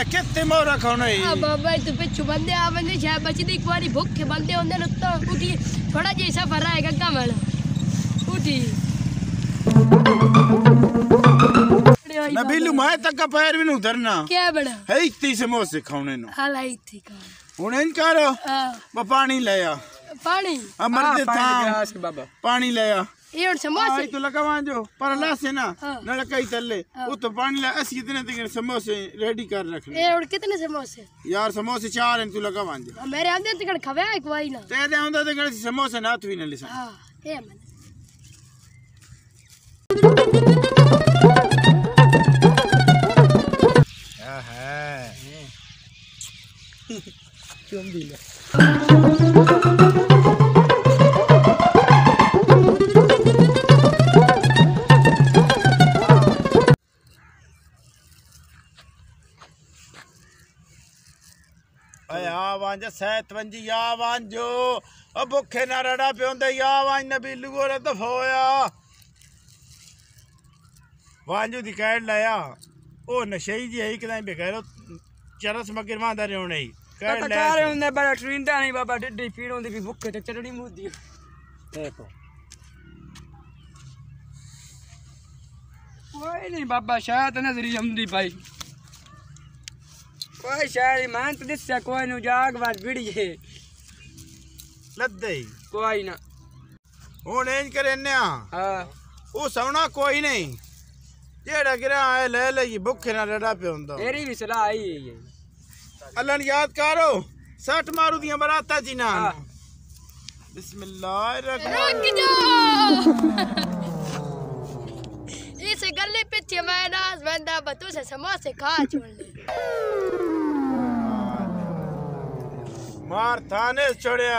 कितने मोरा खाना है बाबा तू पिछू बंदे आ बंदे शायद बचदी एक बारी भूखे बंदे होंदे न तो उठी थोड़ा जी सफर आएगा कमल उठी नबीलू मैं तक का पैर भी नहीं उधरना क्या बड़ा है इतनी समोसे खाने नो हालाई थी का उन्हें करो वो पानी ले आ पानी अमर दे था बाबा पानी ले आ ये और समोसे तो लगा जो पर लासे ना न लकाई तले वो तो पानी ला ऐसे कितने तक समोसे रेडी कर रखने ये और कितने समोसे यार समोसे 4 हैं तू लगा जो मेरे आंदे तक खवे एक वाई ना तेरे आंदे तक समोसे ना तू ही न ले सा हां ये मन क्यों दिला आवाज सेहत वंजी आवाज जो अब भुखे ना रड़ा प्योंदे आवाज नबीलू गोरे दफोया वांजू दी कैड लाया ओ नशेई जी है कदाई बेगैरो चरस मगर मांदा रेवणे कैड ले कारे हुंदे बड़ा ट्रिंदा नहीं बाबा डिड्डी पीड़ होंदी भी भुखे ते चटड़ी मुदी देखो कोई नहीं बाबा शायद नजरी हमदी भाई कोई शायद मान तो दिससे कोई नु जाग बात बिड़िए लद्दे कोई ना हुन इंज करने हां ओ सौना कोई नहीं जेड़ा गिरा है ले ले भुखे ना रड़ा प्योंदा मेरी भी सलाह आई है अल्लाह याद करो 60 मारू दियां बराता जी ना बिस्मिल्लाहिर्रहमानिर्रहीम इस गली पीछे मैं नाज बंदा बतू से समोसे खा छोड़ ले मार थाने छोड़या।